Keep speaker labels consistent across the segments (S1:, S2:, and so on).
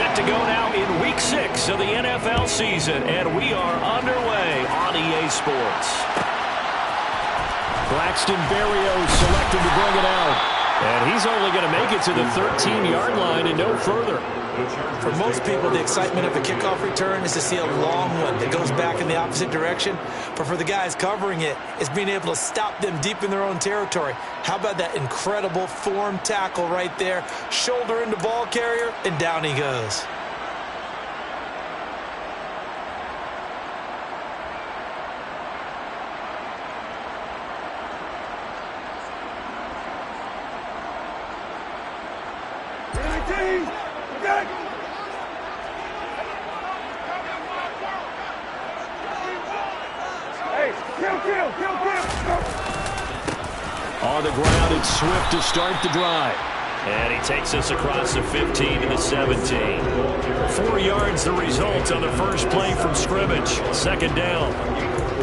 S1: Set to go now in Week 6 of the NFL season, and we are underway on EA Sports. Braxton Berrios selected to bring it out. And he's only going to make it to the 13-yard line and no further.
S2: For most people, the excitement of a kickoff return is to see a long one that goes back in the opposite direction. But for the guys covering it, it's being able to stop them deep in their own territory. How about that incredible form tackle right there? Shoulder into ball carrier, and down he goes.
S1: On the ground, it's Swift to start the drive. And he takes us across the 15 to the 17. 4 yards the result on the first play from scrimmage. Second down.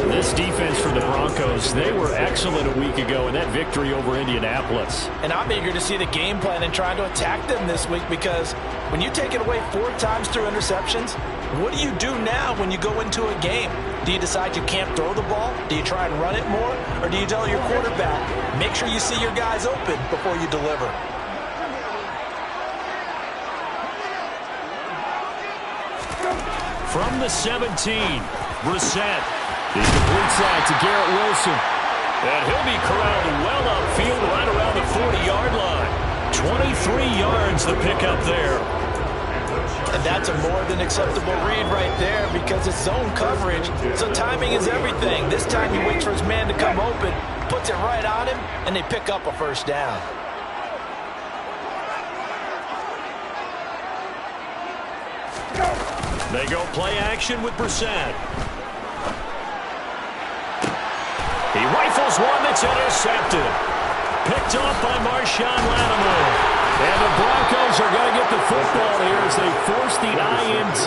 S1: This defense for the Broncos, they were excellent a week ago in that victory over Indianapolis.
S2: And I'm eager to see the game plan and trying to attack them this week, because when you take it away 4 times through interceptions, what do you do now when you go into a game? Do you decide you can't throw the ball? Do you try and run it more? Or do you tell your quarterback, make sure you see your guys open before you deliver?
S1: From the 17, Brissett. He completes that to Garrett Wilson. And he'll be corralled well upfield right around the 40-yard line. 23 yards the pickup there.
S2: And that's a more than acceptable read right there, because it's zone coverage, so timing is everything. This time he waits for his man to come open, puts it right on him, and they pick up a first down.
S1: They go play action with Brissett. He rifles one that's intercepted. Picked off by Marshawn Lattimore. And the Broncos are going to get the football here as they force the INT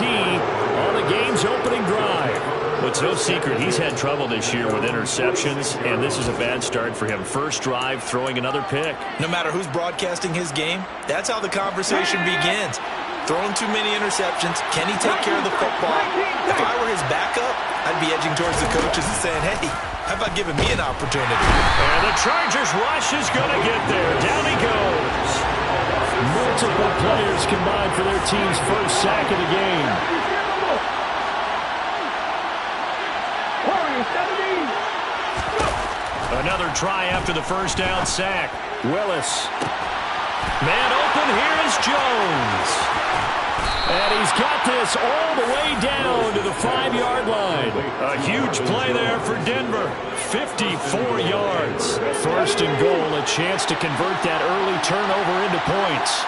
S1: on the game's opening drive. Well, it's no secret he's had trouble this year with interceptions, and this is a bad start for him. First drive, throwing another pick.
S2: No matter who's broadcasting his game, that's how the conversation begins. Throwing too many interceptions. Can he take care of the football? If I were his backup, I'd be edging towards the coaches and saying, hey, how about giving me an opportunity?
S1: And the Chargers rush is going to get there. Down he goes. Multiple players combined for their team's first sack of the game. Another try after the first down sack. Willis. Man open, here is Jones. And he's got this all the way down to the 5-yard line. A huge play there for Denver. 54 yards. First and goal, a chance to convert that early turnover into points.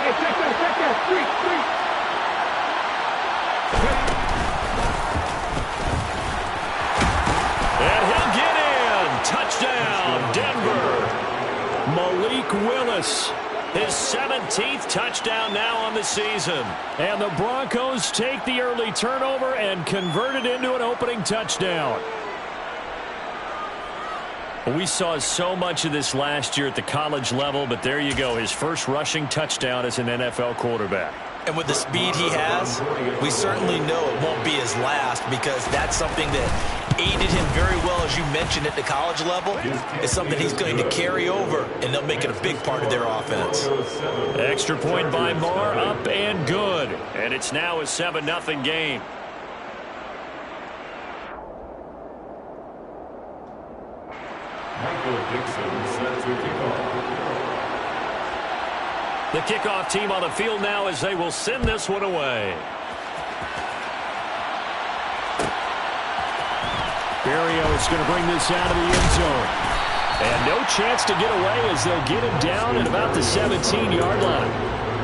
S3: Hey, check that, three.
S1: And he'll get in. Touchdown, Denver. Malik Willis. His 17th touchdown now on the season. And the Broncos take the early turnover and convert it into an opening touchdown. We saw so much of this last year at the college level, but there you go. His first rushing touchdown as an NFL quarterback.
S2: And with the speed he has, we certainly know it won't be his last, because that's something that aided him very well, as you mentioned, at the college level. It's something he's going to carry over, and they'll make it a big part of their offense.
S1: Extra point by Moore, up and good. And it's now a 7-0 game. The kickoff team on the field now as they will send this one away. Berrios is going to bring this out of the end zone. And no chance to get away as they'll get him down at about the 17-yard line.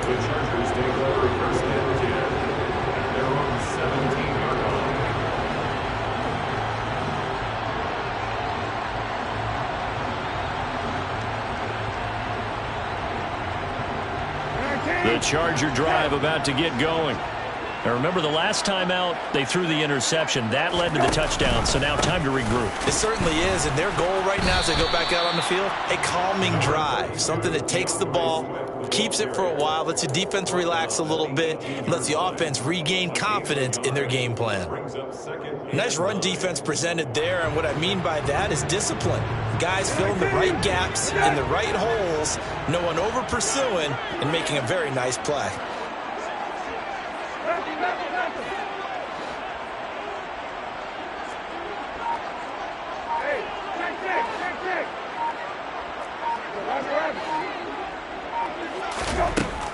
S4: The Chargers take over first and 10. They're on the 17-yard line.
S1: The Charger drive about to get going. Now remember, the last time out, they threw the interception. That led to the touchdown, so now time to regroup.
S2: It certainly is, and their goal right now as they go back out on the field, a calming drive, something that takes the ball, keeps it for a while, lets the defense relax a little bit, and lets the offense regain confidence in their game plan. Nice run defense presented there, and what I mean by that is discipline. Guys filling the right gaps in the right holes, no one over pursuing, and making a very nice play.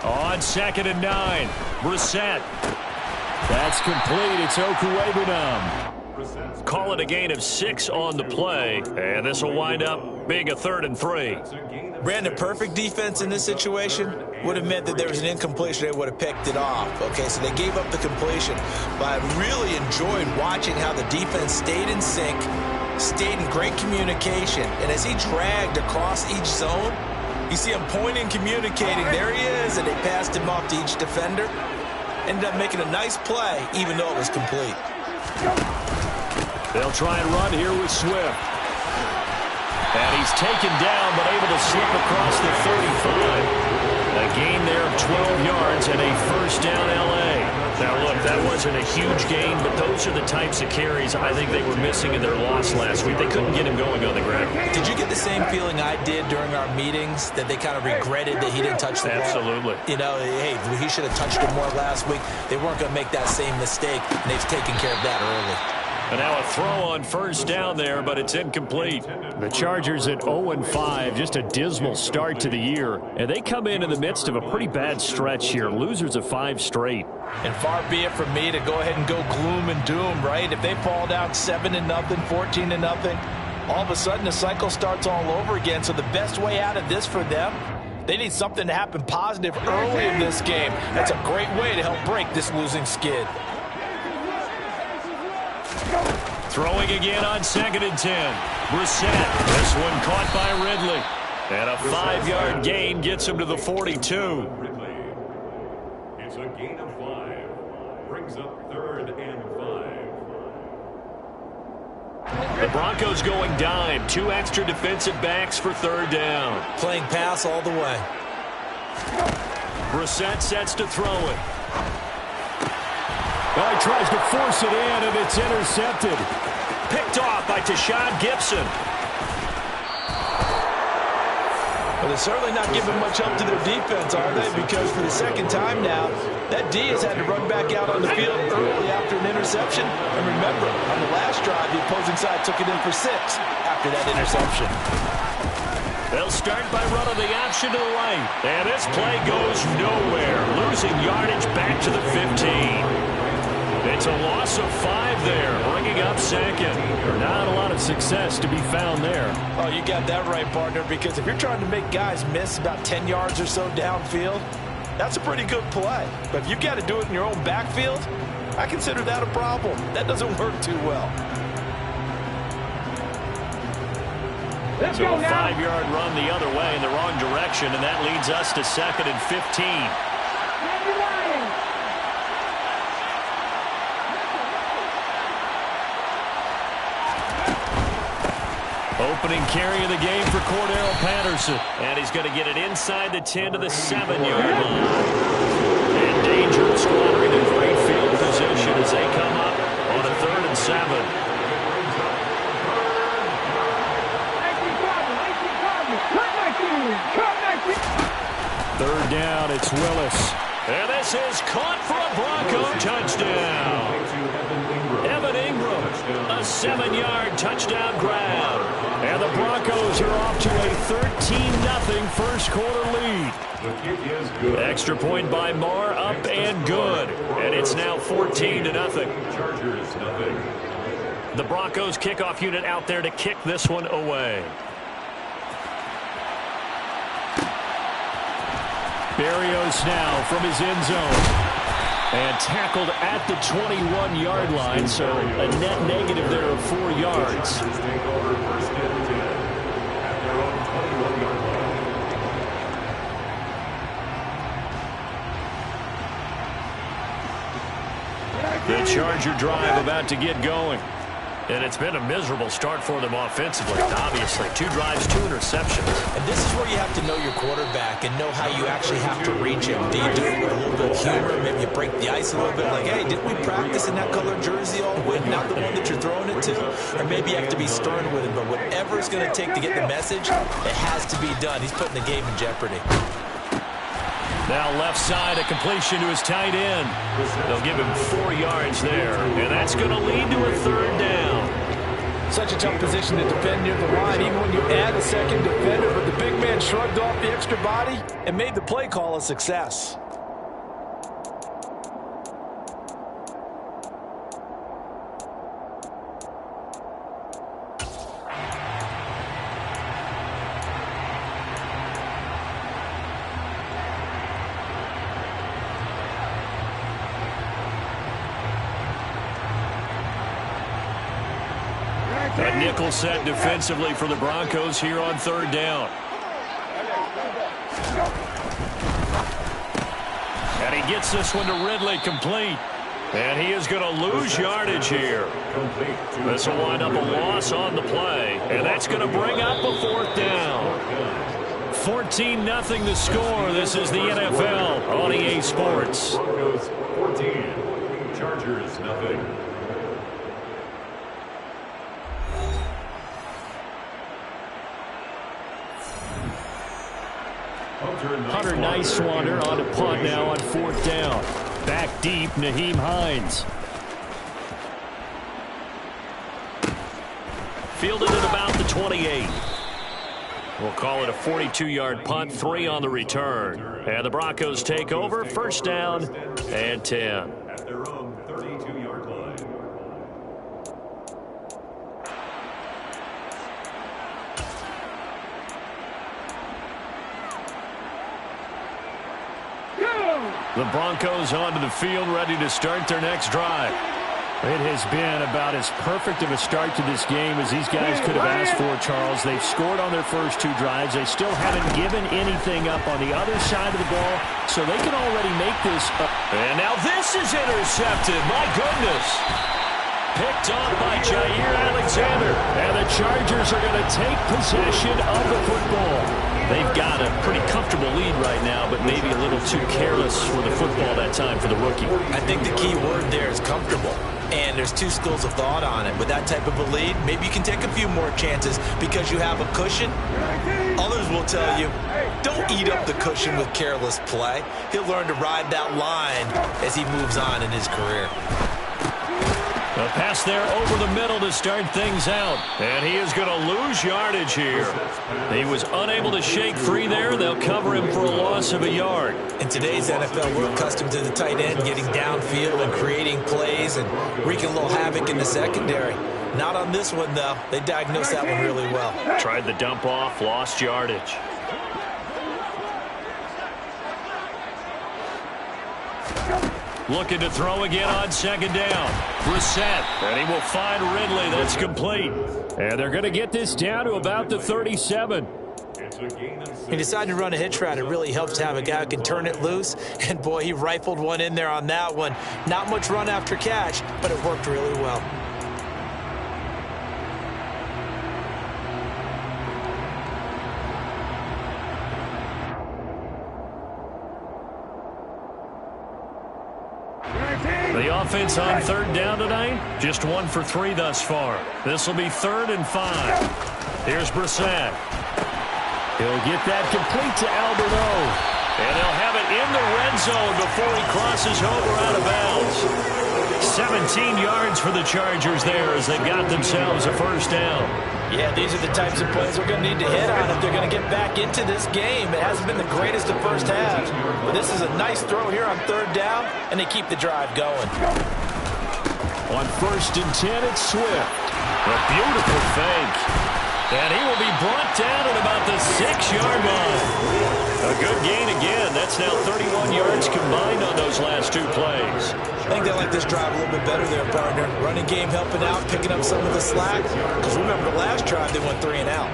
S1: On 2nd and 9, Brissett. That's complete. It's Okuwebunam. Call it a gain of 6 on the play, and this will wind up being a 3rd and 3.
S2: Brandon, perfect defense in this situation would have meant that there was an incompletion. They would have picked it off. Okay, so they gave up the completion. But I really enjoyed watching how the defense stayed in sync, stayed in great communication, and as he dragged across each zone, you see him pointing, communicating. There he is, and they passed him off to each defender. Ended up making a nice play, even though it was complete.
S1: They'll try and run here with Swift. And he's taken down, but able to slip across the 35. A gain there of 12 yards and a 1st down L.A. Now, look, that wasn't a huge gain, but those are the types of carries I think they were missing in their loss last week. They couldn't get him going on the ground.
S2: Did you get the same feeling I did during our meetings, that they kind of regretted that he didn't touch the ball?
S1: Absolutely.
S2: You know, hey, he should have touched it more last week. They weren't going to make that same mistake, and they've taken care of that early.
S1: And now a throw on 1st down there, but it's incomplete. The Chargers at 0-5, just a dismal start to the year. And they come in the midst of a pretty bad stretch here. Losers of 5 straight.
S2: And far be it from me to go ahead and go gloom and doom, right? If they fall down 7-0, 14-0, all of a sudden the cycle starts all over again. So the best way out of this for them, they need something to happen positive early in this game. That's a great way to help break this losing skid.
S1: Throwing again on 2nd and 10. Brissett. This one caught by Ridley. And a 5-yard gain gets him to the 42.
S4: It's a gain of 5. Brings up 3rd and 5.
S1: The Broncos going dime. 2 extra defensive backs for 3rd down.
S2: Playing pass all the way.
S1: Brissett sets to throw it. Well, he tries to force it in, and it's intercepted. Picked off by Tashawn Gibson.
S2: Well, they're certainly not giving much help to their defense, are they? Because for the second time now, that D has had to run back out on the field early after an interception. And remember, on the last drive, the opposing side took it in for 6 after that interception.
S1: They'll start by running the option to the right. And this play goes nowhere. Losing yardage back to the 15. It's a loss of 5 there, bringing up 2nd. Not a lot of success to be found there.
S2: Oh, you got that right, partner, because if you're trying to make guys miss about 10 yards or so downfield, that's a pretty good play. But if you got to do it in your own backfield, I consider that a problem. That doesn't work too well.
S1: So a 5-yard run the other way in the wrong direction, and that leads us to 2nd and 15. Opening carry of the game for Cordero Patterson. And he's going to get it inside the 10 to the 7-yard line. And danger of squandering a great field position as they come up on a 3rd and 7. Third down, it's Willis. And this is caught for a Bronco touchdown. Evan Ingram, a 7-yard touchdown grab. And the Broncos are off to a 13-0 first quarter lead.
S4: The kick is good.
S1: Extra point by Marr, up and good. And it's now 14-0.
S4: Chargers nothing.
S1: The Broncos kickoff unit out there to kick this one away. Berrios now from his end zone. And tackled at the 21-yard line, so a net negative there of 4 yards.
S4: Take over 1st and 10 at their own 21-yard line.
S1: a Charger drive about to get going. And it's been a miserable start for them offensively, obviously. 2 drives, 2 interceptions.
S2: And this is where you have to know your quarterback and know how you actually have to reach him. Do you do it with a little bit of humor? Maybe you break the ice a little bit like, hey, didn't we practice in that colored jersey all week? Not the one that you're throwing it to? Or maybe you have to be stern with him. But whatever it's going to take to get the message, it has to be done. He's putting the game in jeopardy.
S1: Now left side, a completion to his tight end. They'll give him 4 yards there, and that's going to lead to a 3rd down.
S5: Such a tough position to defend near the line, even when you add a second defender, but the big man shrugged off the extra body and made the play call a success.
S1: A nickel set defensively for the Broncos here on 3rd down. And he gets this one to Ridley complete. And he is going to lose yardage here. This will wind up a loss on the play. And that's going to bring up a 4th down. 14-0 the score. This is the NFL on EA Sports.
S4: Broncos 14, Chargers nothing.
S1: Hunter Nicewander on a punt now on 4th down. Back deep, Nyheim Hines. Fielded at about the 28. We'll call it a 42-yard punt, 3 on the return. And the Broncos take over, 1st down and 10.
S4: At their own 32-yard line.
S1: The Broncos onto the field, ready to start their next drive. It has been about as perfect of a start to this game as these guys could have asked for, Charles. They've scored on their first 2 drives. They still haven't given anything up on the other side of the ball, so they can already make this up. And now this is intercepted. My goodness. Picked off by Jair Alexander. And the Chargers are going to take possession of the football. They've got a pretty comfortable lead right now, but maybe a little too careless with the football that time for the rookie.
S2: I think the key word there is comfortable. And there's 2 schools of thought on it. With that type of a lead, maybe you can take a few more chances because you have a cushion. Others will tell you, don't eat up the cushion with careless play. He'll learn to ride that line as he moves on in his career.
S1: A pass there over the middle to start things out. And he is going to lose yardage here. He was unable to shake free there. They'll cover him for a loss of a yard.
S2: In today's NFL, we're accustomed to the tight end getting downfield and creating plays and wreaking a little havoc in the secondary. Not on this one, though. They diagnosed that one really well.
S1: Tried the dump off, lost yardage. Looking to throw again on 2nd down. Brissett, and he will find Ridley. That's complete. And they're going to get this down to about the 37.
S2: He decided to run a hitch route. It really helps to have a guy who can turn it loose. And, boy, he rifled one in there on that one. Not much run after catch, but it worked really well.
S1: The offense on 3rd down tonight, just 1 for 3 thus far. This will be 3rd and 5. Here's Brissett. He'll get that complete to Alberto. And they'll have it in the red zone before he crosses over out of bounds. 17 yards for the Chargers there as they've got themselves a 1st down.
S5: Yeah, these are the types of plays we're going to need to hit on if they're going to get back into this game. It hasn't been the greatest of first halves, but this is a nice throw here on 3rd down, and they keep the drive going.
S1: On 1st and 10, it's Swift. A beautiful fake. And he will be brought down at about the 6-yard line. A good gain again. That's now 31 yards combined on those last 2 plays.
S2: I think they like this drive a little bit better there, partner. Running game helping out, picking up some of the slack. Because remember, the last drive, they went 3 and out.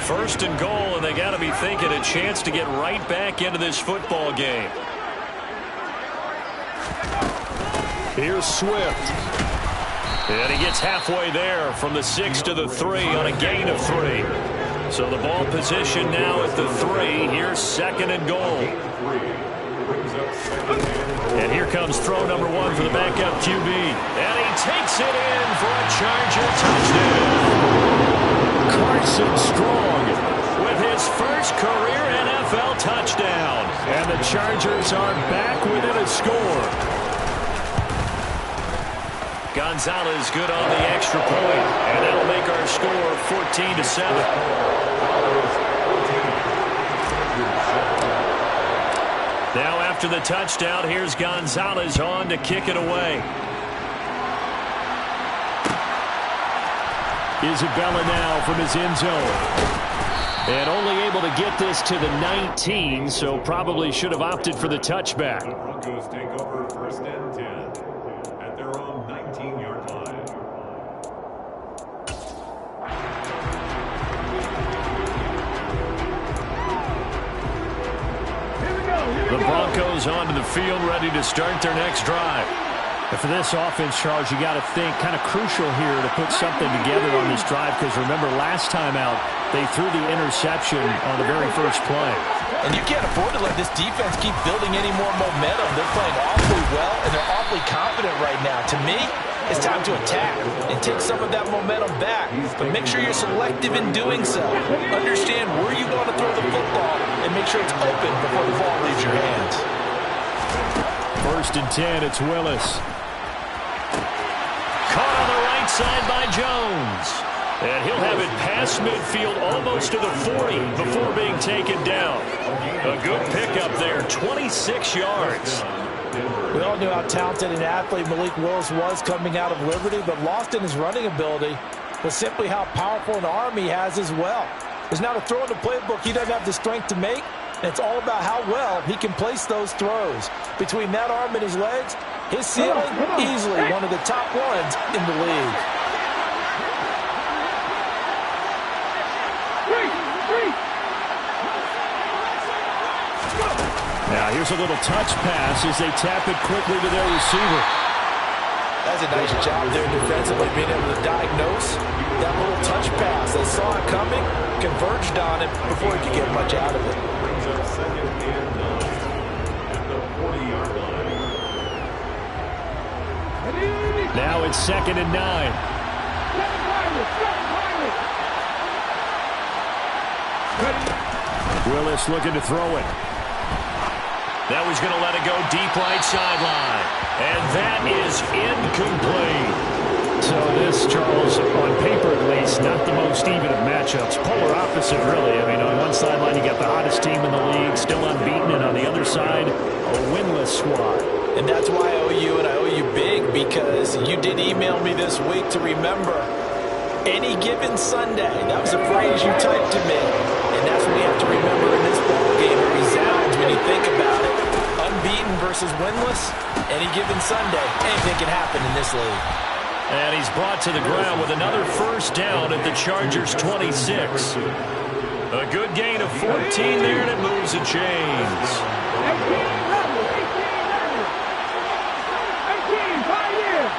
S1: 1st and goal, and they got to be thinking a chance to get right back into this football game. Here's Swift. And he gets halfway there from the 6 to the 3 on a gain of 3. So the ball position now at the 3. Here's 2nd and goal. And here comes throw number 1 for the backup QB. And he takes it in for a Charger touchdown. Carson Strong with his first career NFL touchdown. And the Chargers are back within a score. Gonzalez good on the extra point, and that'll make our score 14-7. Now after the touchdown, here's Gonzalez on to kick it away. Isabella now from his end zone. And only able to get this to the 19, so probably should have opted for the touchback.
S4: The Broncos take over 1st and 10 at their own 19-yard line.
S1: The Broncos onto the field, ready to start their next drive.
S6: And for this offense, Charles, you got to think kind of crucial here to put something together on this drive, because remember last time out they threw the interception on the very first play.
S5: And you can't afford to let this defense keep building any more momentum. They're playing awfully well, and they're awfully confident right now. To me, it's time to attack and take some of that momentum back. But make sure you're selective in doing so. Understand where you want to throw the football and make sure it's open before the ball leaves your hands.
S1: 1st and 10, it's Willis. Caught on the right side by Jones. And he'll have it past midfield almost to the 40 before being taken down. A good pickup there, 26 yards.
S5: We all knew how talented an athlete Malik Willis was coming out of Liberty, but lost in his running ability was simply how powerful an arm he has as well. There's not a throw in the playbook he doesn't have the strength to make, and it's all about how well he can place those throws. Between that arm and his legs, his ceiling, easily one of the top ones in the league.
S1: Now here's a little touch pass as they tap it quickly to their receiver.
S5: That's a nice job there defensively, being able to diagnose that little touch pass. They saw it coming, converged on it before he could get much out of it.
S4: Brings up 2nd and 9 at the 40-yard line.
S1: Now it's 2nd and 9. Willis looking to throw it. Now he's going to let it go deep right sideline. And that is incomplete.
S6: So this, Charles, on paper at least, not the most even of matchups. Polar opposite, really. I mean, on one sideline, you got the hottest team in the league, still unbeaten, and on the other side, a winless squad.
S5: And that's why I owe you, and I owe you big, because you did email me this week to remember any given Sunday. That was a phrase you typed to me. And that's what we have to remember in this ball game. It resounds when you think about it. Unbeaten versus winless, any given Sunday, anything can happen in this league.
S1: And he's brought to the ground with another 1st down at the Chargers' 26. A good gain of 14 there, and it moves the chains.
S3: 18, 5 years.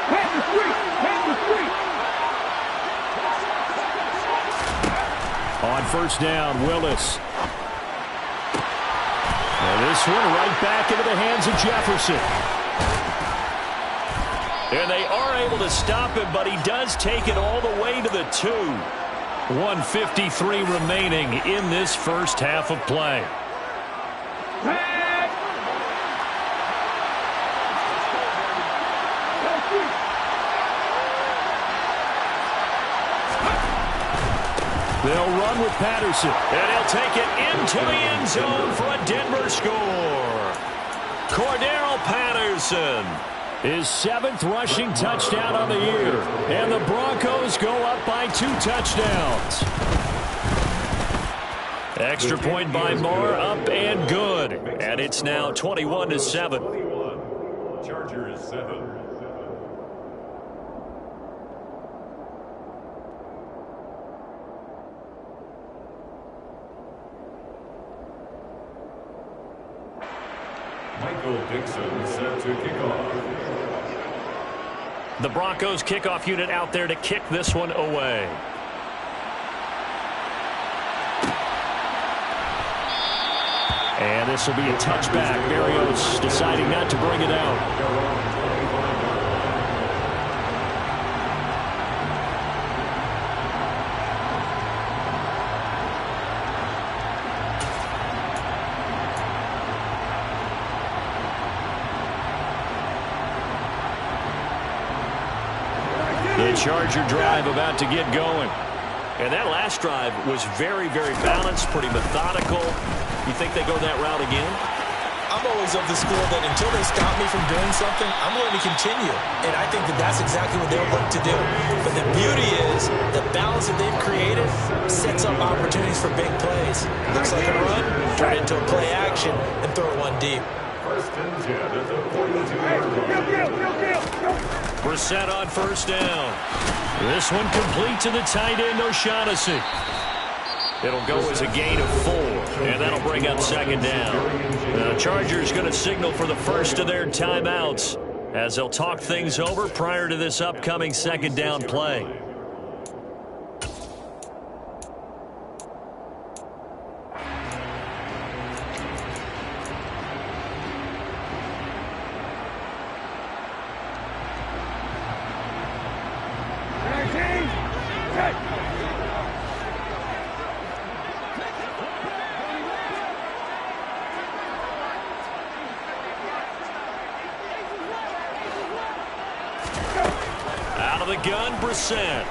S3: Head the street, head the street.
S1: On 1st down, Willis. And this one right back into the hands of Jefferson. And they are able to stop him, but he does take it all the way to the 2. 1:53 remaining in this first half of play. They'll run with Patterson, and he'll take it into the end zone for a Denver score. Cordero Patterson, his 7th rushing touchdown on the year, and the Broncos go up by 2 touchdowns. Extra point by Moore, up and good, and it's now 21-7.
S4: Chargers 7. Michael Dixon set to kick off.
S1: The Broncos kickoff unit out there to kick this one away. And this will be a touchback. Berrios deciding not to bring it out. The Charger drive about to get going. And that last drive was very, very balanced, pretty methodical. You think they go that route again?
S2: I'm always of the school that until they stop me from doing something, I'm going to continue. And I think that that's exactly what they'll look to do. But the beauty is the balance that they've created sets up opportunities for big plays. Looks like a run, turn it into a play action, and throw one deep.
S4: First and 10 at the 42-yard line.
S1: Brissett on first down. This one complete to the tight end, O'Shaughnessy. It'll go as a gain of 4, and that'll bring up second down. The Chargers going to signal for the first of their timeouts as they'll talk things over prior to this upcoming second down play. Out of the gun, Brissett.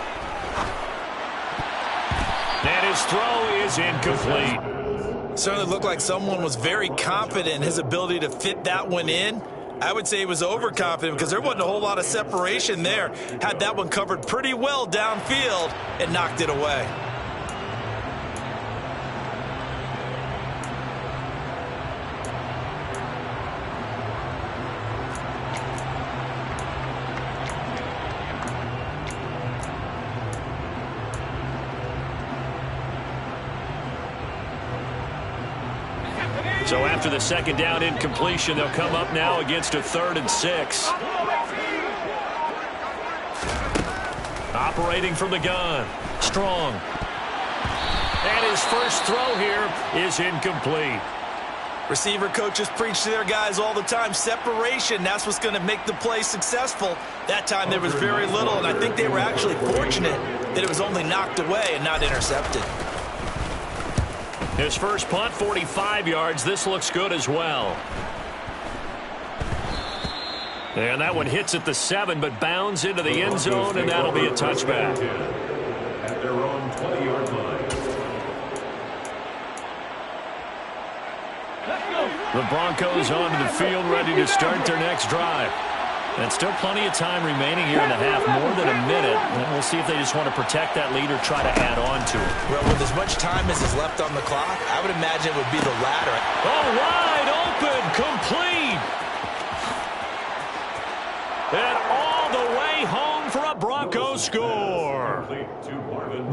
S1: And his throw is incomplete.
S2: Certainly looked like someone was very confident in his ability to fit that one in. I would say he was overconfident because there wasn't a whole lot of separation there. Had that one covered pretty well downfield and knocked it away.
S1: So after the second down incompletion, they'll come up now against a 3rd and 6. Operating from the gun. Strong. And his first throw here is incomplete.
S2: Receiver coaches preach to their guys all the time. Separation, that's what's going to make the play successful. That time there was very little, and I think they were actually fortunate that it was only knocked away and not intercepted.
S1: His first punt, 45 yards. This looks good as well. And that one hits at the 7, but bounds into the end zone, and that'll be a touchback.
S4: At their own 20-yard line.
S1: The Broncos onto the field, ready to start their next drive. And still plenty of time remaining here in the half, more than a minute. And we'll see if they just want to protect that lead or try to add on to it.
S2: Well, with as much time as is left on the clock, I would imagine it would be the latter.
S1: Oh, wide open, complete. And all the way home for a Broncos score.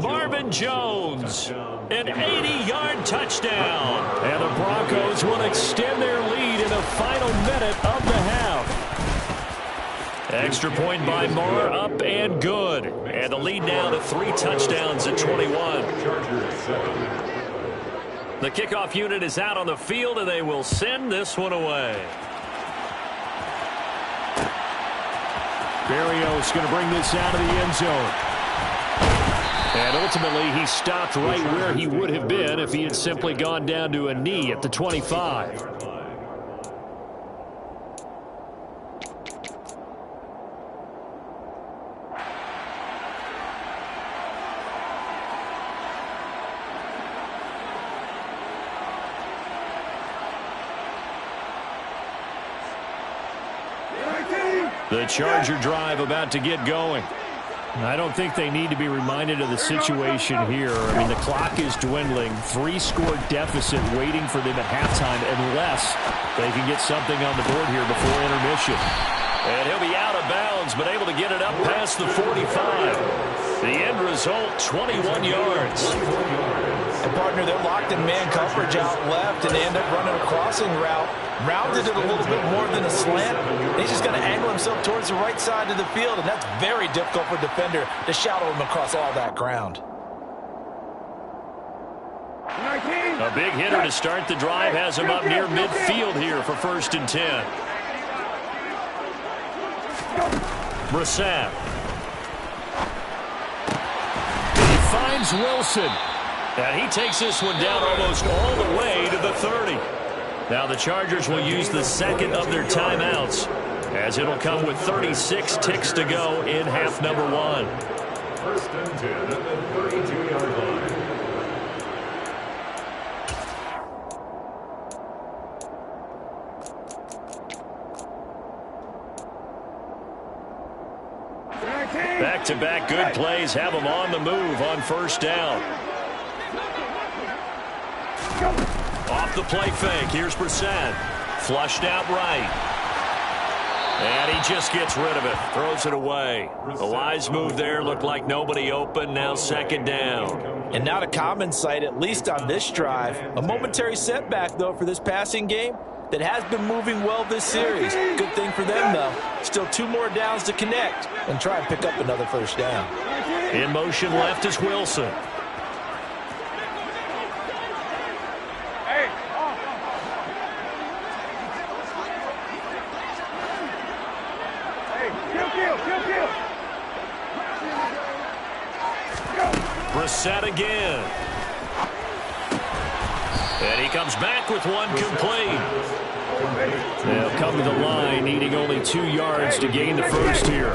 S1: Marvin Jones, an 80-yard touchdown. And the Broncos will extend their lead in the final minute of the half. Extra point by Marr, up and good. And the lead now to 3 touchdowns at 21. The kickoff unit is out on the field, and they will send this one away. Berrios going to bring this out of the end zone. And ultimately, he stopped right where he would have been if he had simply gone down to a knee at the 25. The Charger drive about to get going. I don't think they need to be reminded of the situation here. I mean, the clock is dwindling. 3-score deficit waiting for them at halftime unless they can get something on the board here before intermission. And he'll be out of bounds, but able to get it up past the 45. The end result, 21 yards.
S5: And partner, they're locked in man coverage out left, and they end up running a crossing route. Rounded it a little bit more than a slant. He's just going to angle himself towards the right side of the field, and that's very difficult for a defender to shadow him across all that ground.
S1: A big hitter to start the drive has him up near midfield here for 1st and 10. Brissett. He finds Wilson. And he takes this one down almost all the way to the 30. Now the Chargers will use the second of their timeouts, as it'll come with 36 ticks to go in half number 1.
S4: 1st and 10 at the 32-yard line.
S1: Back-to-back good plays have them on the move on 1st down. Off the play fake. Here's Brissett. Flushed out right. And he just gets rid of it. Throws it away. The wise move there. Looked like nobody open. Now 2nd down.
S5: And not a common sight, at least on this drive. A momentary setback, though, for this passing game that has been moving well this series. Good thing for them, though. Still 2 more downs to connect and try and pick up another 1st down.
S1: In motion left is Wilson. Brissett again. And he comes back with one complete. They'll come to the line, needing only 2 yards to gain the 1st here.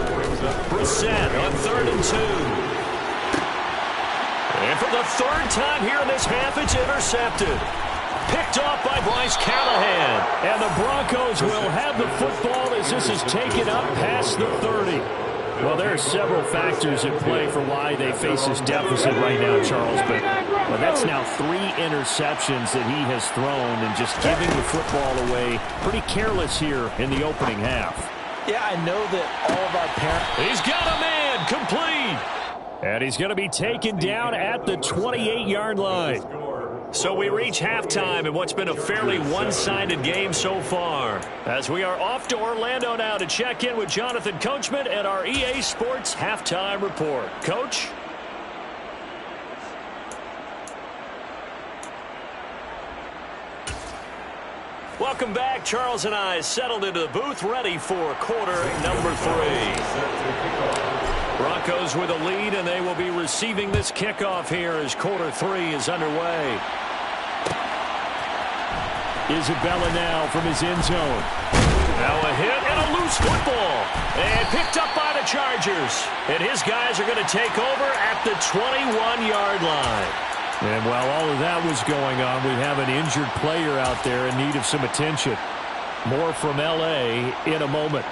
S1: Brissett on 3rd and 2. And for the 3rd time here in this half, it's intercepted. Picked off by Bryce Callahan.
S6: And the Broncos will have the football as this is taken up past the 30. Well, there are several factors at play for why they face this deficit right now, Charles. But that's now 3 interceptions that he has thrown, and just giving the football away pretty careless here in the opening half.
S5: Yeah, I know that all of our parents...
S1: He's got a man complete.
S6: And he's going to be taken down at the 28-yard line.
S1: So we reach halftime in what's been a fairly one-sided game so far, as we are off to Orlando now to check in with Jonathan Coachman at our EA Sports Halftime Report. Coach? Welcome back. Charles and I settled into the booth, ready for quarter number 3. Broncos with a lead, and they will be receiving this kickoff here as quarter 3 is underway.
S6: Isabella now from his end zone.
S1: Now a hit and a loose football. And picked up by the Chargers. And his guys are going to take over at the 21-yard line.
S6: And while all of that was going on, we have an injured player out there in need of some attention. More from L.A. in a moment.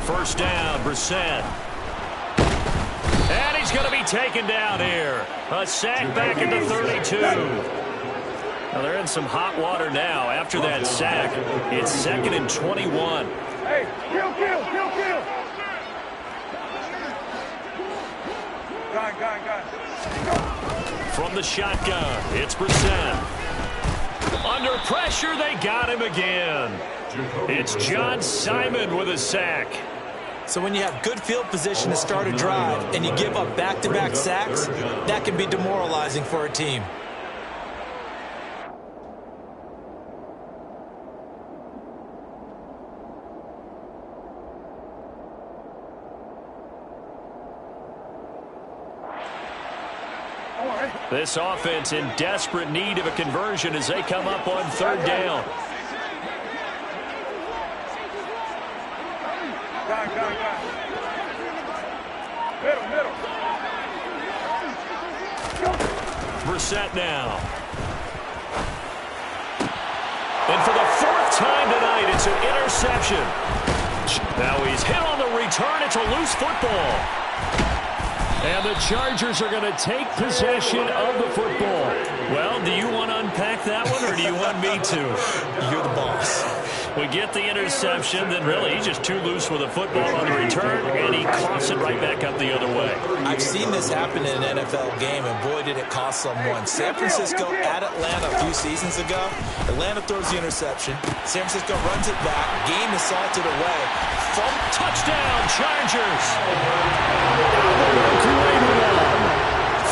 S1: First down, Brissett. And he's going to be taken down here. A sack back at the 32. Now they're in some hot water now after that sack. It's 2nd and 21.
S3: Hey, kill. Got.
S1: From the shotgun, it's Brissett. Under pressure, they got him again. It's John Simon with a sack.
S2: So when you have good field position to start a drive and you give up back-to-back sacks, that can be demoralizing for a team.
S1: This offense in desperate need of a conversion as they come up on 3rd down.
S3: Middle.
S1: Brissett now. And for the 4th time tonight, it's an interception. coverage. Now he's hit on the return. It's a loose football. And the Chargers are going to take possession of the football. Well, do you want to unpack that one, or do you want me to?
S2: You're the boss.
S1: We get the interception, then really he's just too loose with a football on the return, and he coughs it right back up the other way.
S2: I've seen this happen in an NFL game, and boy, did it cost someone. San Francisco at Atlanta a few seasons ago. Atlanta throws the interception. San Francisco runs it back. Game is salted away.
S1: Touchdown, Chargers.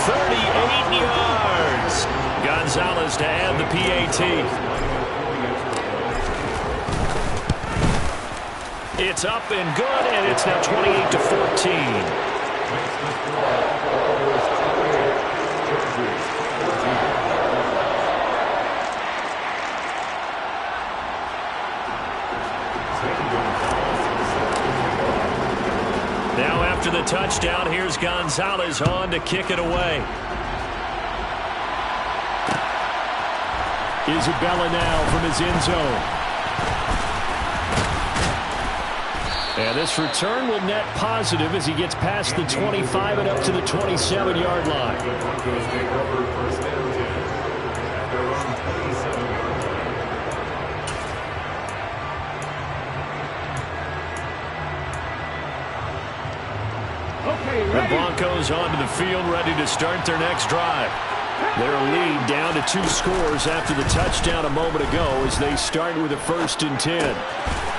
S1: 38 yards. Gonzalez to add the PAT. It's up and good, and it's now 28-14. Now after the touchdown, here's Gonzalez on to kick it away. Isabella now from his end zone. And this return will net positive as he gets past the 25 and up to the 27-yard line.
S4: Broncos take over first down 10 at their own 27.
S1: The Broncos onto the field, ready to start their next drive. Their lead down to 2 scores after the touchdown a moment ago as they start with a 1st and 10.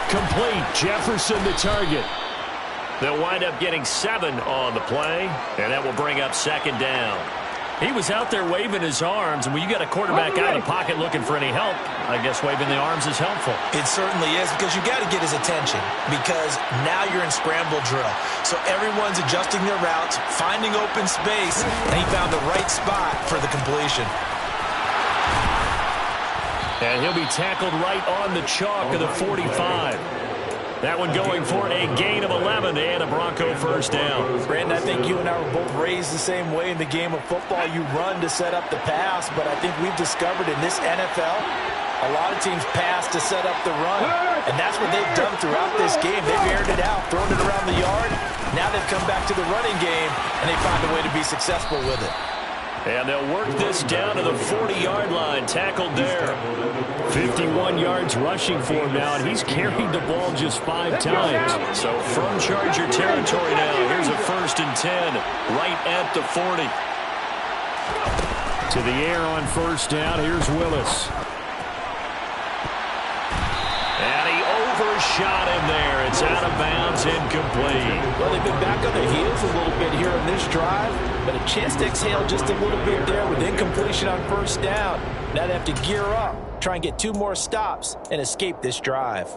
S1: Complete. Jefferson the target. They'll wind up getting 7 on the play, and that will bring up 2nd down. He was out there waving his arms, and when you got a quarterback out of the pocket looking for any help, I guess waving the arms is helpful.
S2: It certainly is, because you got to get his attention, because now you're in scramble drill. So everyone's adjusting their routes, finding open space, and he found the right spot for the completion.
S1: And he'll be tackled right on the chalk of the 45. That one going for a gain of 11 and a Bronco 1st down.
S5: Brandon, I think you and I were both raised the same way in the game of football. You run to set up the pass, but I think we've discovered in this NFL, a lot of teams pass to set up the run. And that's what they've done throughout this game. They've aired it out, thrown it around the yard. Now they've come back to the running game, and they find a way to be successful with it.
S1: And they'll work this down to the 40-yard line, tackled there. 51 yards rushing for him now, and he's carried the ball just 5 times. So from Charger territory now, here's a 1st and 10 right at the 40. To the air on 1st down, here's Willis. And he overshot him there. It's out of bounds, incomplete.
S5: Well, they've been back on their heels a little bit here on this drive, but a chance to exhale just a little bit there with incompletion on 1st down. Now they have to gear up, try and get 2 more stops, and escape this drive.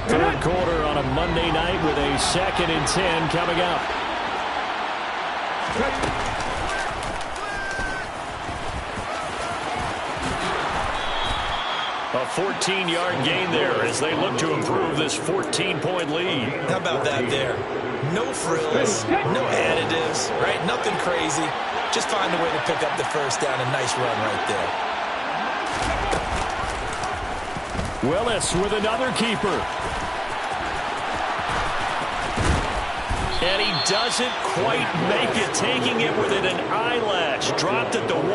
S1: 3rd quarter on a Monday night with a 2nd and 10 coming up. A 14-yard gain there as they look to improve this 14-point lead.
S2: How about that there? No frills, no additives, right? Nothing crazy. Just find a way to pick up the 1st down. A nice run right there.
S1: Willis with another keeper. And he doesn't quite make it, taking it within an eyelash. Dropped it to 1.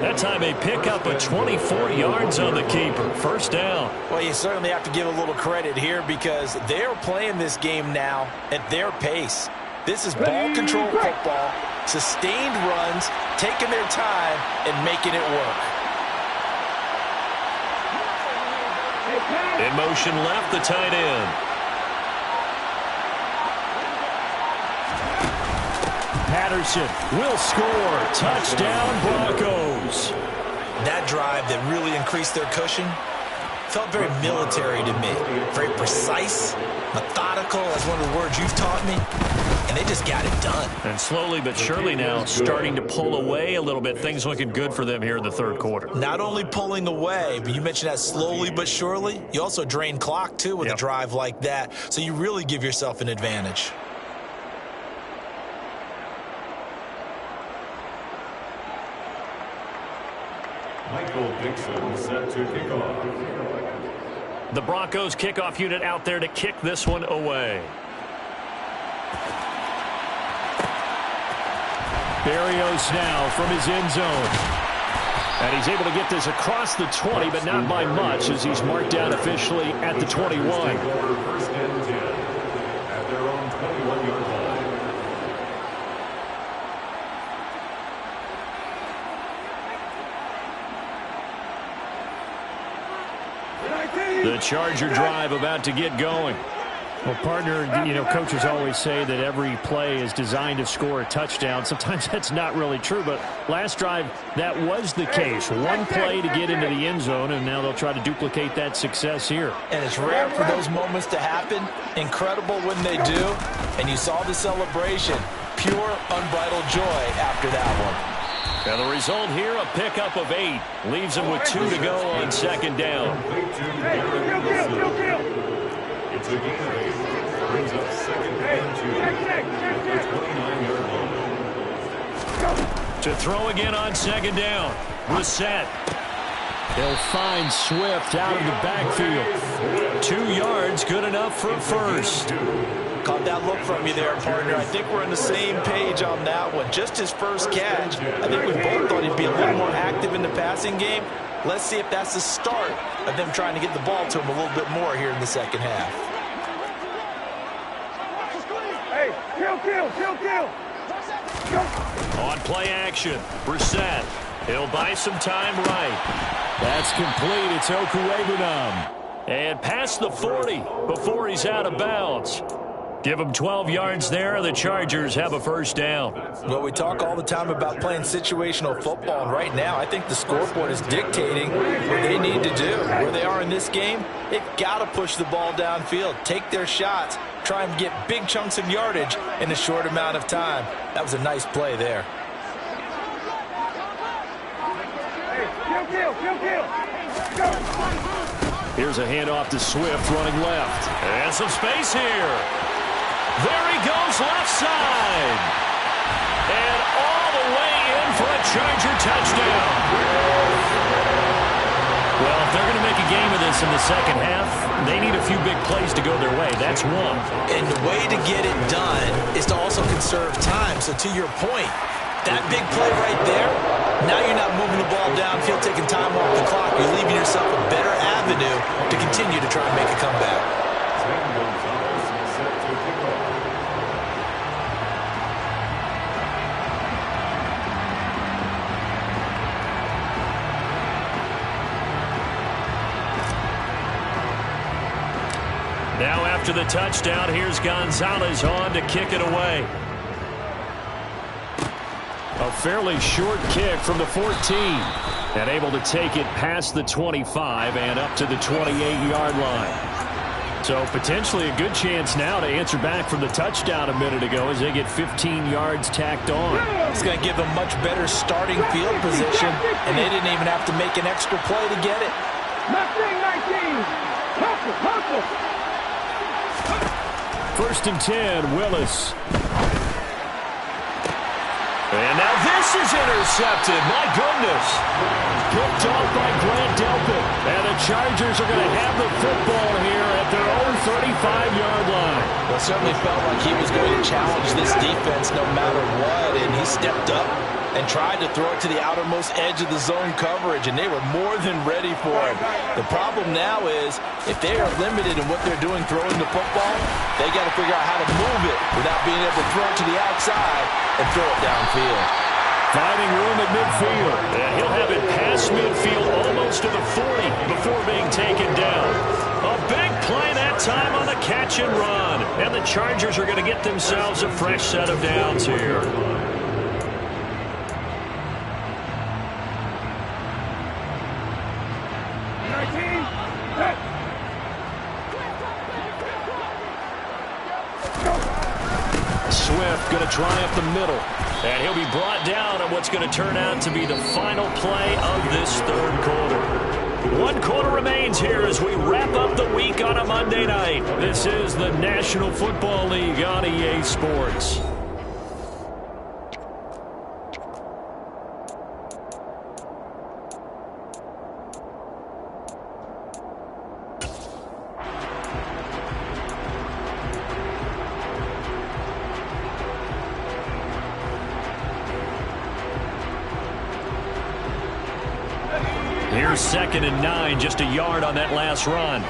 S1: That time they pick up a 24 yards on the keeper. 1st down.
S5: Well, you certainly have to give a little credit here because they're playing this game now at their pace. This is ball control football, sustained runs, taking their time and making it work.
S1: In motion left, the tight end. Patterson will score. Touchdown, Broncos.
S2: That drive that really increased their cushion felt very military to me. Very precise, methodical, as one of the words you've taught me. And they just got it done.
S1: And slowly but surely now starting to pull away a little bit. Things looking good for them here in the 3rd quarter.
S2: Not only pulling away, but you mentioned that slowly but surely. You also drain clock, too, with a drive like that. So you really give yourself an advantage.
S4: Michael Dixon set to kick off.
S1: The Broncos kickoff unit out there to kick this one away. Berrios now from his end zone. And he's able to get this across the 20, but not by much as he's marked down officially at the 21.
S4: First and 10 at their own 21-yard line.
S1: The Charger drive about to get going.
S6: Well, partner, you know, coaches always say that every play is designed to score a touchdown. Sometimes that's not really true, but last drive, that was the case. One play to get into the end zone, and now they'll try to duplicate that success here.
S5: And it's rare for those moments to happen. Incredible when they do. And you saw the celebration. Pure, unbridled joy after that one.
S1: And the result here, a pickup of 8. Leaves them with 2 to go on second down.
S4: It's a gain of 8. Brings up second and 2 at the 29-yard line.
S1: To throw again on second down. Reset. He'll find Swift out of the backfield. 2 yards, good enough for a first.
S5: Caught that look from you there, partner. I think we're on the same page on that one. Just his first catch. I think we both thought he'd be a little more active in the passing game. Let's see if that's the start of them trying to get the ball to him a little bit more here in the second half.
S3: Hey, kill.
S1: On play action, Brissett. He'll buy some time right. That's complete. It's Okuegbunam. And past the 40 before he's out of bounds. Give them 12 yards there. The Chargers have a first down.
S5: Well, we talk all the time about playing situational football, and right now I think the scoreboard is dictating what they need to do. Where they are in this game, they've got to push the ball downfield, take their shots, try and get big chunks of yardage in a short amount of time. That was a nice play there.
S3: Hey, kill. Go.
S1: Here's a handoff to Swift running left. And some space here. There he goes left side. And all the way in for a Charger touchdown. Well, if they're going to make a game of this in the second half, they need a few big plays to go their way. That's one.
S5: And the way to get it done is to also conserve time. So to your point, that big play right there, now you're not moving the ball downfield, taking time off the clock. You're leaving yourself a better avenue to continue to try and make a comeback.
S1: Now after the touchdown, here's Gonzalez on to kick it away. A fairly short kick from the 14. And able to take it past the 25 and up to the 28-yard line. So potentially a good chance now to answer back from the touchdown a minute ago as they get 15 yards tacked on.
S5: It's going to give them much better starting field position, and they didn't even have to make an extra play to get it.
S3: 19. Hustle.
S1: First and 10, Willis. And now this is intercepted. My goodness. Picked off by Grant Delpit. And the Chargers are going to have the football here at their own 35-yard line.
S5: Well, it certainly felt like he was going to challenge this defense no matter what, and he stepped up and tried to throw it to the outermost edge of the zone coverage, and they were more than ready for him. The problem now is if they are limited in what they're doing throwing the football, they got to figure out how to move it without being able to throw it to the outside and throw it downfield.
S1: Finding room at midfield, and he'll have it past midfield almost to the 40 before being taken down. A big play that time on the catch and run, and the Chargers are going to get themselves a fresh set of downs here. Swift going to try up the middle. And he'll be brought down on what's going to turn out to be the final play of this third quarter. 1 quarter remains here as we wrap up the week on a Monday night. This is the National Football League on EA Sports. Here's 2nd and 9, just a yard on that last run.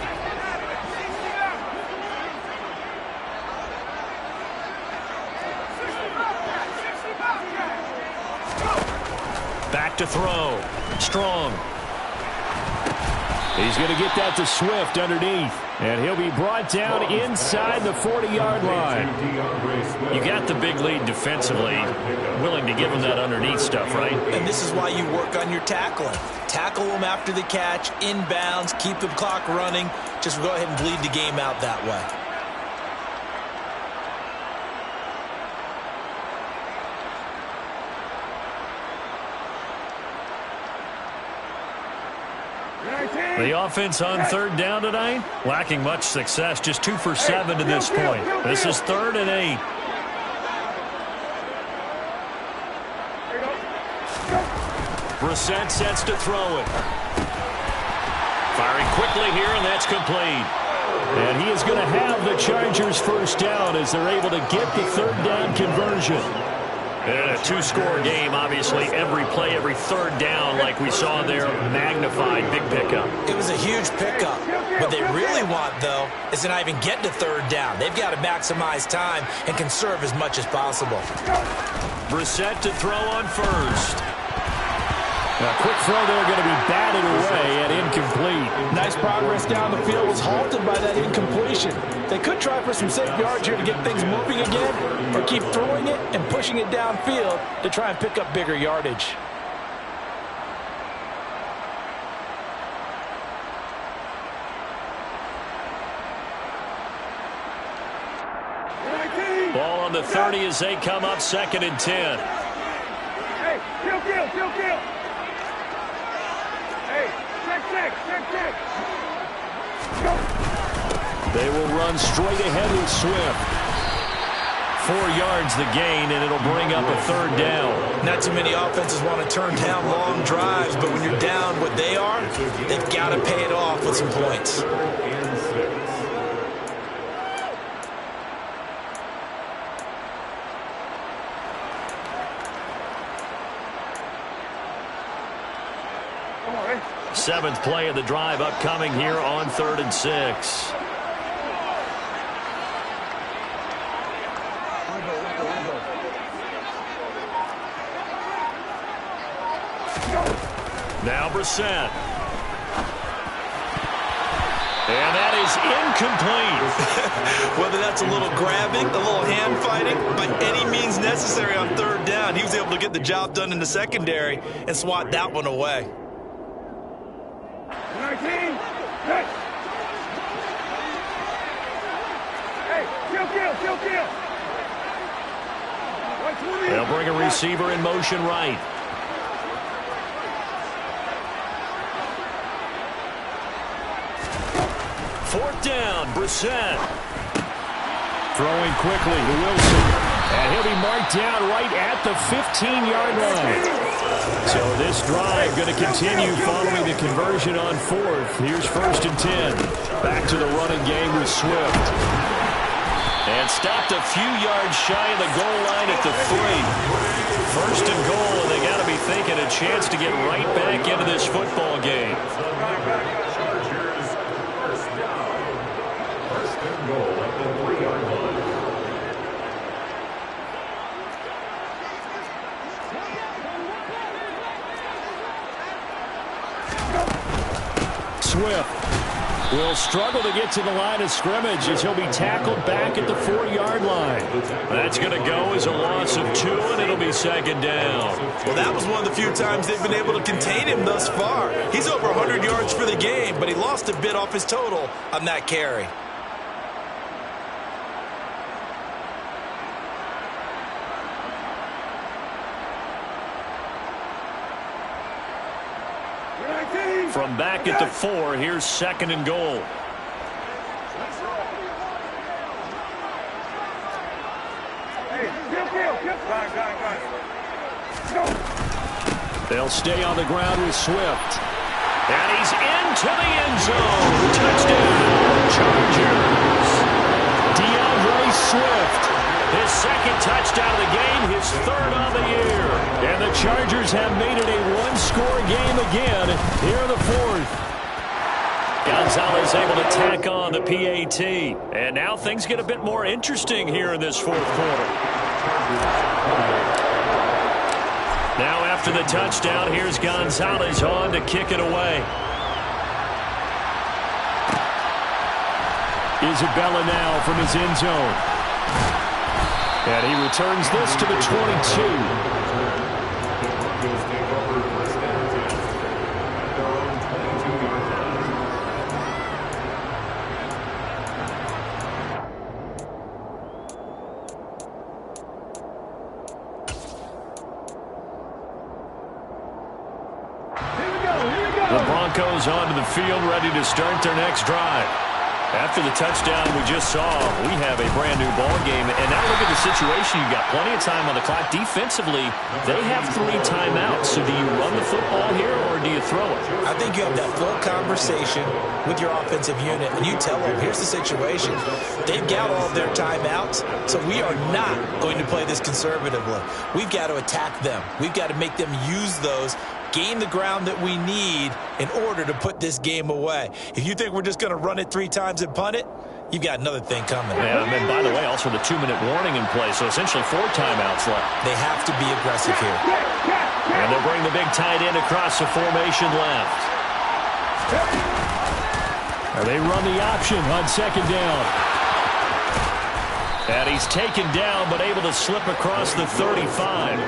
S1: Back to throw. Strong. He's going to get that to Swift underneath. And he'll be brought down inside the 40-yard line. You got the big lead defensively. Willing to give him that underneath stuff, right?
S2: And this is why you work on your tackling. Tackle him after the catch, inbounds, keep the clock running. Just go ahead and bleed the game out that way.
S1: The offense on 3rd down tonight, lacking much success, just 2 for 7 to this point. This is 3rd and 8. Brissett sets to throw it. Firing quickly here, and that's complete. And he is going to have the Chargers' first down as they're able to get the 3rd down conversion. And a 2-score game, obviously, every play, every 3rd down, like we saw there, magnified, big pickup.
S2: It was a huge pickup. What they really want, though, is to not even get to 3rd down. They've got to maximize time and conserve as much as possible.
S1: Brissett to throw on 1st. A quick throw there, going to be batted away and incomplete.
S5: Nice progress down the field, was halted by that incompletion. They could try for some safe yards here to get things moving again, or keep throwing it and pushing it downfield to try and pick up bigger yardage.
S1: Ball on the 30 as they come up 2nd and 10.
S3: Hey, kill. Hey, check.
S1: They will run straight ahead with Swift. 4 yards the gain, and it'll bring up a 3rd down.
S2: Not too many offenses want to turn down long drives, but when you're down what they are, they've got to pay it off with some points.
S1: Seventh play of the drive upcoming here on 3rd and 6. Now Brissett. And that is incomplete.
S2: Whether that's a little grabbing, a little hand fighting, but any means necessary on 3rd down, he was able to get the job done in the secondary and swat that one away.
S3: 19. Hey, kill.
S1: They'll bring a receiver in motion right. Fourth down, Brissett. Throwing quickly to Wilson. And he'll be marked down right at the 15-yard line. So this drive going to continue following the conversion on 4th. Here's 1st and 10. Back to the running game with Swift. And stopped a few yards shy of the goal line at the 3. 1st and goal, and they got to be thinking a chance to get right back into this football game. Swift will struggle to get to the line of scrimmage as he'll be tackled back at the 4-yard line. That's going to go as a loss of 2, and it'll be 2nd down.
S2: Well, that was one of the few times they've been able to contain him thus far. He's over 100 yards for the game, but he lost a bit off his total on that carry.
S1: From back at the 4, here's 2nd and goal. They'll stay on the ground with Swift. And he's into the end zone. Touchdown, Chargers. DeAndre Swift. His 2nd touchdown of the game, his 3rd on the year. And the Chargers have made it a 1-score game again here in the fourth. Gonzalez able to tack on the PAT. And now things get a bit more interesting here in this fourth quarter. Now after the touchdown, here's Gonzalez on to kick it away. Isabella now from his end zone. And he returns this to the 22.
S4: Broncos take over first and 10 at their own 22-yard line.
S1: The Broncos onto the field, ready to start their next drive. After the touchdown we just saw, we have a brand-new ball game. And now look at the situation. You've got plenty of time on the clock. Defensively, they have 3 timeouts. So do you run the football here or do you throw it?
S2: I think you have that full conversation with your offensive unit, and you tell them, here's the situation. They've got all of their timeouts, so we are not going to play this conservatively. We've got to attack them. We've got to make them use those, gain the ground that we need in order to put this game away. If you think we're just going to run it 3 times and punt it, you've got another thing coming.
S1: Yeah, and by the way, also the 2-minute warning in play, so essentially 4 timeouts left.
S2: They have to be aggressive here.
S1: And they'll bring the big tight end across the formation left. And they run the option on second down. And he's taken down, but able to slip across the 35.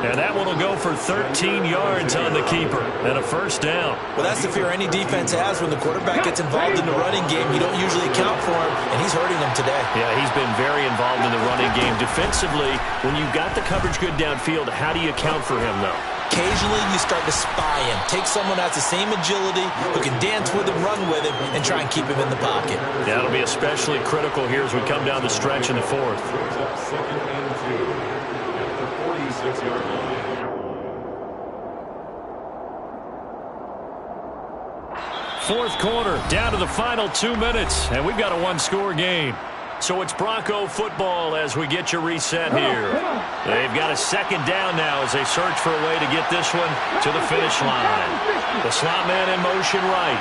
S1: And that one will go for 13 yards on the keeper and a first down.
S2: Well, that's the fear any defense has when the quarterback gets involved in the running game. You don't usually account for him, and he's hurting them today.
S1: Yeah, he's been very involved in the running game. Defensively, when you've got the coverage good downfield, how do you account for him, though?
S2: Occasionally, you start to spy him. Take someone that has the same agility, who can dance with him, run with him, and try and keep him in the pocket.
S1: Yeah, it'll be especially critical here as we come down the stretch in the fourth.
S4: Second and 2 at the 46-yard line.
S1: Fourth quarter, down to the final 2 minutes, and we've got a 1-score game. So it's Bronco football as we get you reset here. They've got a second down now as they search for a way to get this one to the finish line. The slot man in motion right.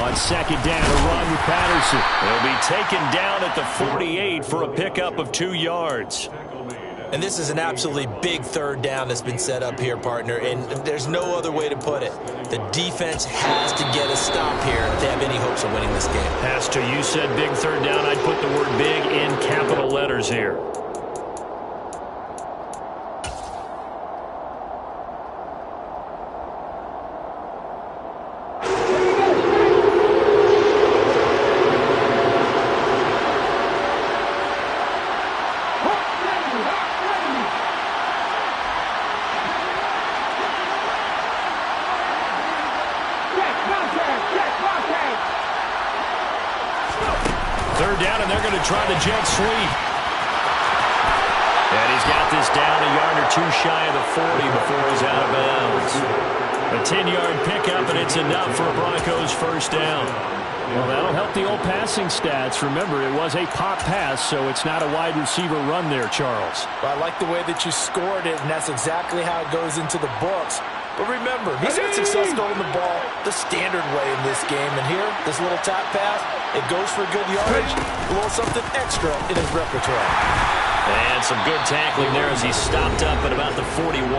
S1: On second down, a run with Patterson. He'll be taken down at the 48 for a pickup of 2 yards.
S2: And this is an absolutely big third down that's been set up here, partner, and there's no other way to put it. The defense has to get a stop here if they have any hopes of winning this game.
S1: Has to. You said big third down. I'd put the word big in capital letters here. Third down, and they're going to try the jet sweep. And he's got this down a yard or 2 shy of the 40 before he's out of bounds. A 10-yard pickup, and it's enough for a Broncos first down.
S6: Well, that'll help the old passing stats. Remember, it was a pop pass, so it's not a wide receiver run there, Charles.
S5: Well, I like the way that you scored it, and that's exactly how it goes into the books. But remember, he's had success throwing the ball the standard way in this game. And here, this little top pass, it goes for good yardage, a little something extra in his repertoire.
S1: And some good tackling there as he stopped up at about the 41.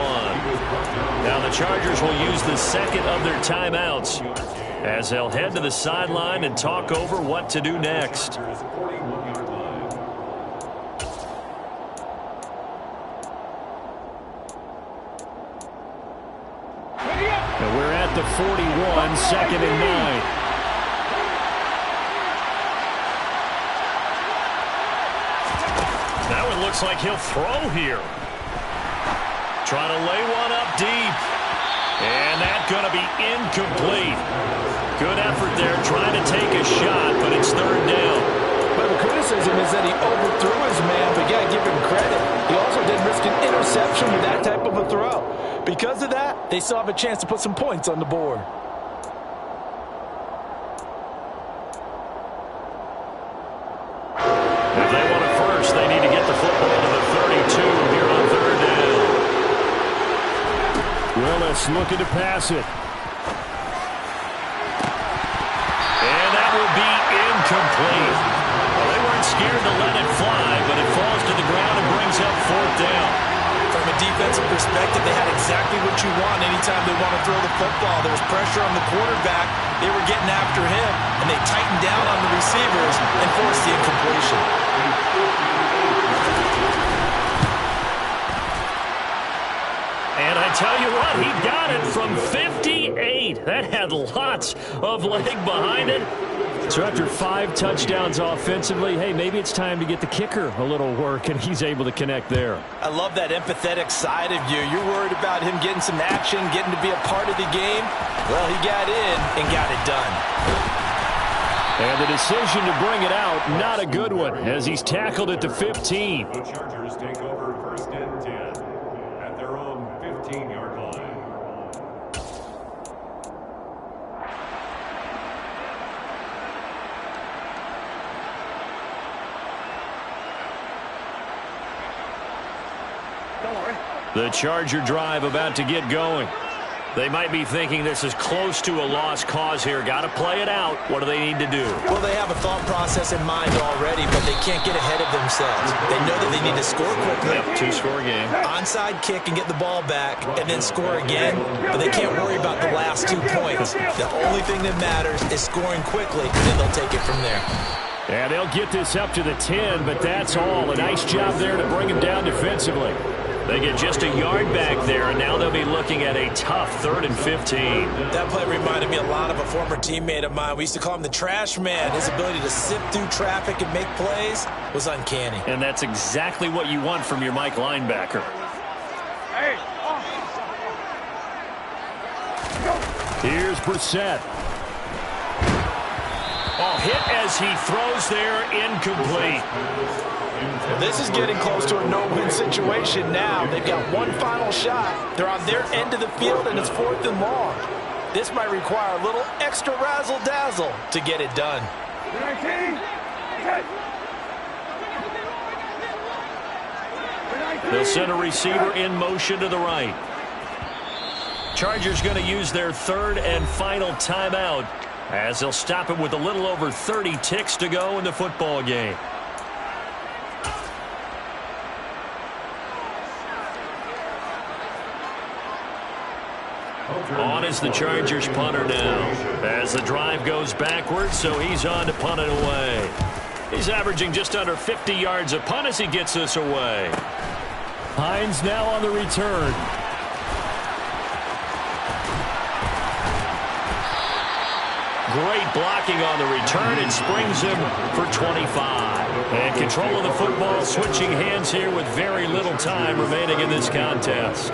S1: Now the Chargers will use the second of their timeouts as they'll head to the sideline and talk over what to do next.
S6: And we're at the 41, second and 9.
S1: Now it looks like he'll throw here. Trying to lay one up deep. And that's going to be incomplete. Good effort there trying to take a shot, but it's third down.
S5: But the criticism is that he overthrew his man, but yeah, give him credit. He also didn't risk an interception with that type of a throw. Because of that, they still have a chance to put some points on the board.
S1: If they want it first, they need to get the football to the 32 here Willis looking to pass it. And that will be incomplete. Well, they weren't scared to let it fly, but it falls to the ground and brings up 4th down.
S2: From a defensive perspective, they had exactly what you want anytime they want to throw the football. There was pressure on the quarterback. They were getting after him, and they tightened down on the receivers and forced the incompletion.
S1: And I tell you what, he got it from 58. That had lots of leg behind it. So after 5 touchdowns offensively, hey, maybe it's time to get the kicker a little work, and he's able to connect there.
S5: I love that empathetic side of you. You're worried about him getting some action, getting to be a part of the game. Well, he got in and got it done.
S1: And the decision to bring it out, not a good one, as he's tackled at the 15.
S4: The Chargers take over 1st and 10 at their own 15-yard line.
S1: The Charger drive about to get going. They might be thinking this is close to a lost cause here. Got to play it out. What do they need to do?
S2: Well, they have a thought process in mind already, but they can't get ahead of themselves. They know that they need to score quickly.
S1: Yep, 2-score game.
S2: Onside kick and get the ball back and then score again, but they can't worry about the last 2 points. The only thing that matters is scoring quickly, and then they'll take it from there.
S1: And they'll get this up to the 10, but that's all. A nice job there to bring him down defensively. They get just a yard back there, and now they'll be looking at a tough 3rd and 15.
S2: That play reminded me a lot of a former teammate of mine. We used to call him the trash man. His ability to sift through traffic and make plays was uncanny.
S1: And that's exactly what you want from your Mike linebacker.
S3: Hey,
S1: Here's Brissett. Oh, hit as he throws there, incomplete.
S5: This is getting close to a no-win situation now. They've got one final shot. They're on their end of the field, and it's 4th and long. This might require a little extra razzle-dazzle to get it done.
S3: 19, hit.
S1: They'll send a receiver in motion to the right. Chargers going to use their 3rd and final timeout as they'll stop it with a little over 30 ticks to go in the football game. On is the Chargers punter now as the drive goes backwards, so he's on to punt it away. He's averaging just under 50 yards a punt as he gets this away. Hines now on the return. Great blocking on the return. It springs him for 25. And control of the football switching hands here with very little time remaining in this contest.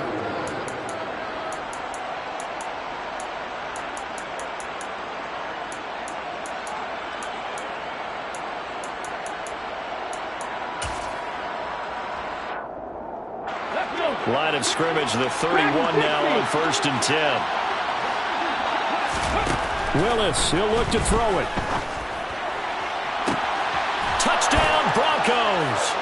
S1: Line of scrimmage, the 31 now on 1st and 10. Willis, he'll look to throw it. Touchdown, Broncos.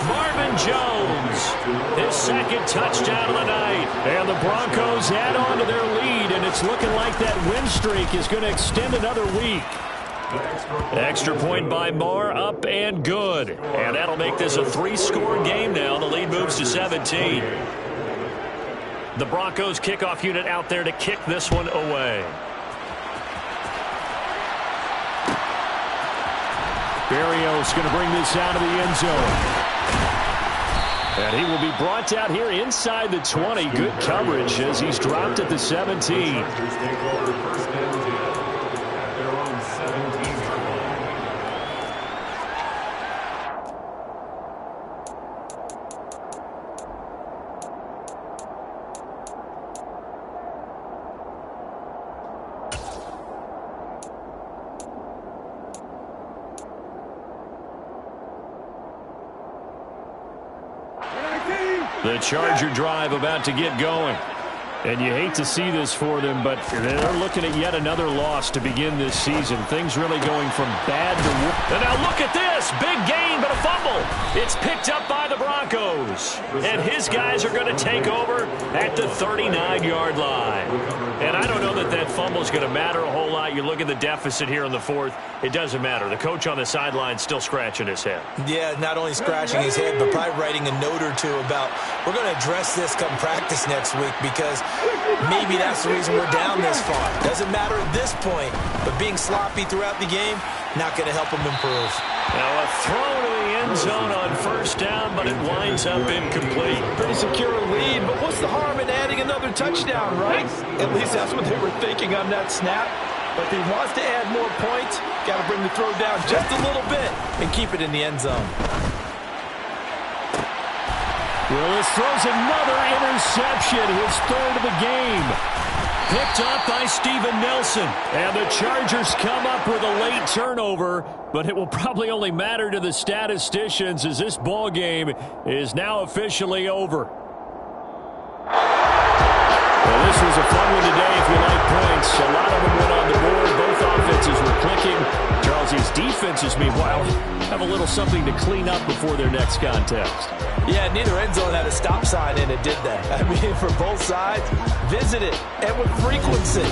S1: Marvin Jones, his 2nd touchdown of the night. And the Broncos add on to their lead, and it's looking like that win streak is going to extend another week. Extra point by Marr, up and good. And that'll make this a 3-score game now. The lead moves to 17. The Broncos kickoff unit out there to kick this one away. Berrios going to bring this out of the end zone. And he will be brought out here inside the 20. Good coverage as he's dropped at the 17. The Charger drive about to get going.
S6: And you hate to see this for them, but they're looking at yet another loss to begin this season. Things really going from bad to worse. And now look at this. Big gain, but a fumble. It's picked up by the Broncos. And his guys are going to take over at the 39-yard line. And I don't know that that fumble is going to matter a whole lot. You look at the deficit here in the fourth. It doesn't matter. The coach on the sideline still scratching his head.
S2: Yeah, not only scratching his head, but probably writing a note or two about, we're going to address this come practice next week, because maybe that's the reason we're down this far. Doesn't matter at this point, but being sloppy throughout the game, not going to help him improve.
S6: Now a throw to the end zone on first down, but it winds up incomplete.
S5: Pretty secure lead, but what's the harm in adding another touchdown, right? At least that's what they were thinking on that snap. But if he wants to add more points, got to bring the throw down just a little bit and keep it in the end zone.
S6: Willis throws another interception, his third of the game. Picked up by Steven Nelson. And the Chargers come up with a late turnover, but it will probably only matter to the statisticians as this ball game is now officially over. Well, this was a fun one today if you like points. A lot of them went on the board. Both offenses were clicking. Charles' defenses, meanwhile, have a little something to clean up before their next contest.
S5: Yeah, neither end zone had a stop sign in it, did they? I mean, for both sides, visit it, and with frequency.